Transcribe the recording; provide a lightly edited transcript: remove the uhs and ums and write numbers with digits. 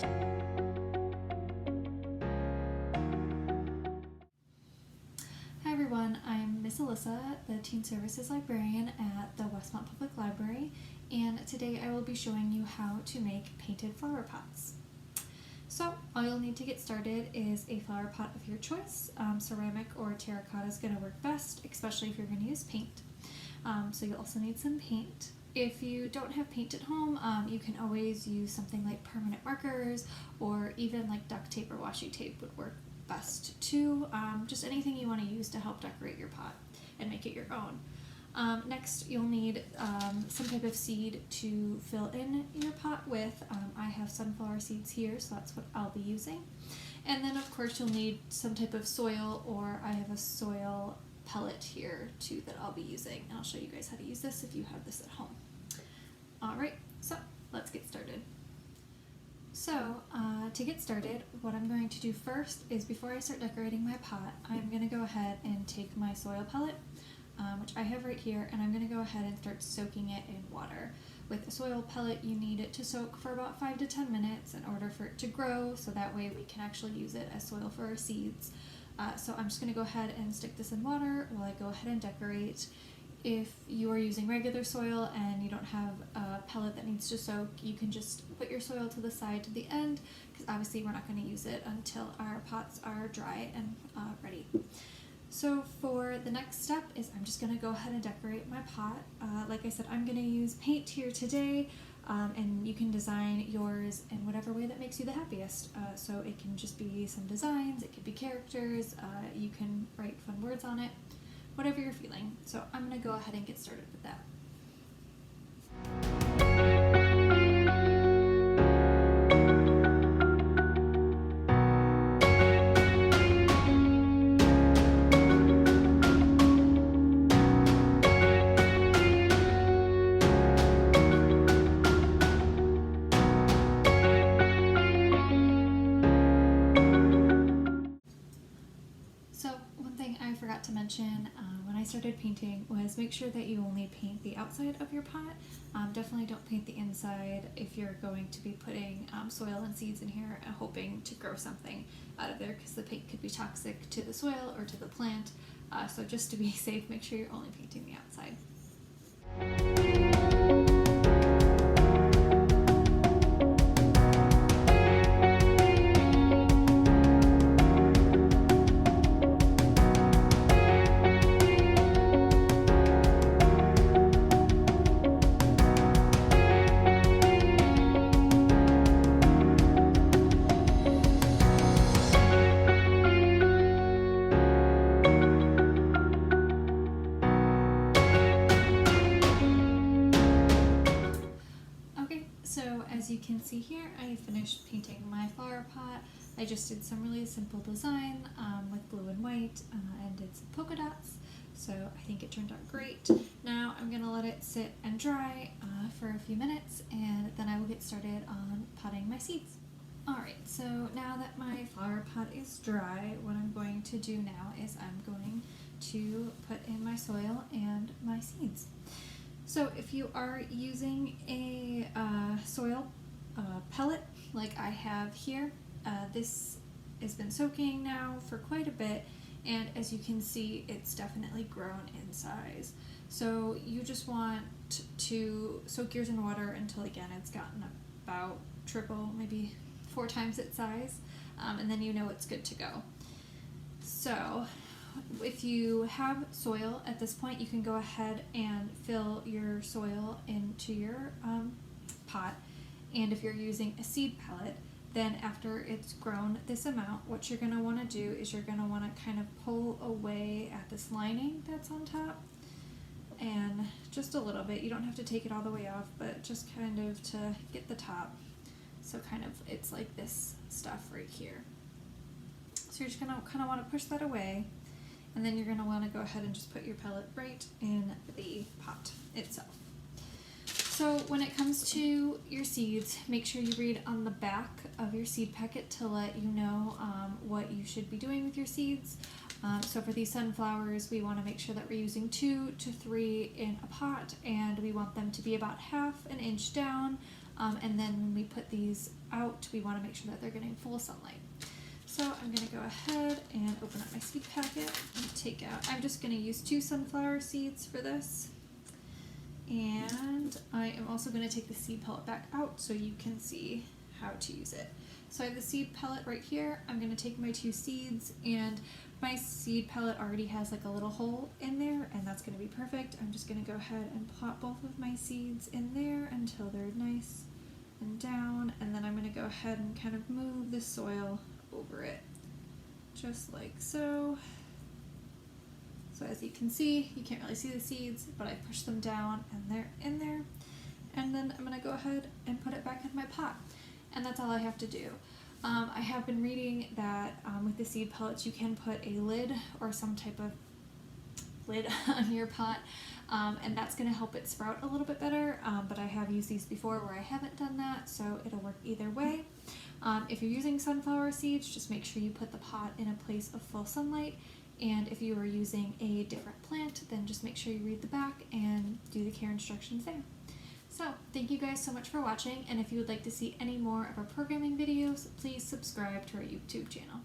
Hi everyone, I'm Miss Alyssa, the Teen Services Librarian at the Westmont Public Library, and today I will be showing you how to make painted flower pots. So all you'll need to get started is a flower pot of your choice. Ceramic or terracotta is going to work best, especially if you're going to use paint. So you'll also need some paint. If you don't have paint at home, you can always use something like permanent markers, or even like duct tape or washi tape would work best too. Just anything you want to use to help decorate your pot and make it your own. Next, you'll need some type of seed to fill in your pot with. I have sunflower seeds here, so that's what I'll be using. And then of course you'll need some type of soil, or I have a soil pellet here too that I'll be using, and I'll show you guys how to use this if you have this at home. Alright, so let's get started. So to get started, what I'm going to do first is, before I start decorating my pot, I'm going to go ahead and take my soil pellet, which I have right here, and I'm going to go ahead and start soaking it in water. With a soil pellet, you need it to soak for about 5 to 10 minutes in order for it to grow, so that way we can actually use it as soil for our seeds. So I'm just going to go ahead and stick this in water while I go ahead and decorate. If you are using regular soil and you don't have a pellet that needs to soak, you can just put your soil to the side to the end, because obviously we're not going to use it until our pots are dry and ready. So for the next step is I'm just going to go ahead and decorate my pot. Like I said, I'm going to use paint here today, and you can design yours in whatever way that makes you the happiest. So it can just be some designs, it could be characters, you can write fun words on it, whatever you're feeling. So I'm going to go ahead and get started with that. I forgot to mention when I started painting was make sure that you only paint the outside of your pot. Definitely don't paint the inside if you're going to be putting soil and seeds in here and hoping to grow something out of there, because the paint could be toxic to the soil or to the plant. So just to be safe, make sure you're only painting the outside. So as you can see here, I finished painting my flower pot. I just did some really simple design with blue and white and did some polka dots. So I think it turned out great. Now I'm going to let it sit and dry for a few minutes, and then I will get started on potting my seeds. Alright, so now that my flower pot is dry, what I'm going to do now is I'm going to put in my soil and my seeds. So if you are using a soil pellet like I have here, this has been soaking now for quite a bit, and as you can see, it's definitely grown in size. So you just want to soak yours in water until, again, it's gotten about triple, maybe 4 times its size, and then you know it's good to go. So if you have soil at this point, you can go ahead and fill your soil into your pot. And if you're using a seed pellet, then after it's grown this amount, what you're going to want to do is you're going to want to kind of pull away at this lining that's on top, and just a little bit. You don't have to take it all the way off, but just kind of to get the top. So kind of it's like this stuff right here. So you're just going to kind of want to push that away. And then you're going to want to go ahead and just put your pellet right in the pot itself. So when it comes to your seeds, make sure you read on the back of your seed packet to let you know what you should be doing with your seeds. So for these sunflowers, we want to make sure that we're using 2 to 3 in a pot, and we want them to be about 1/2 inch down And then when we put these out, we want to make sure that they're getting full sunlight. So I'm going to go ahead and open up my seed packet and take out, I'm just going to use 2 sunflower seeds for this. And I am also going to take the seed pellet back out so you can see how to use it. So I have the seed pellet right here. I'm going to take my 2 seeds, and my seed pellet already has like a little hole in there, and that's going to be perfect. I'm just going to go ahead and plop both of my seeds in there until they're nice and down, and then I'm going to go ahead and kind of move the soil over it, just like so. So as you can see, you can't really see the seeds, but I push them down and they're in there. And then I'm going to go ahead and put it back in my pot. And that's all I have to do. I have been reading that with the seed pellets you can put a lid or some type of lid on your pot, and that's going to help it sprout a little bit better, but I have used these before where I haven't done that, so it'll work either way. If you're using sunflower seeds, just make sure you put the pot in a place of full sunlight, and if you are using a different plant, then just make sure you read the back and do the care instructions there. So, thank you guys so much for watching, and if you would like to see any more of our programming videos, please subscribe to our YouTube channel.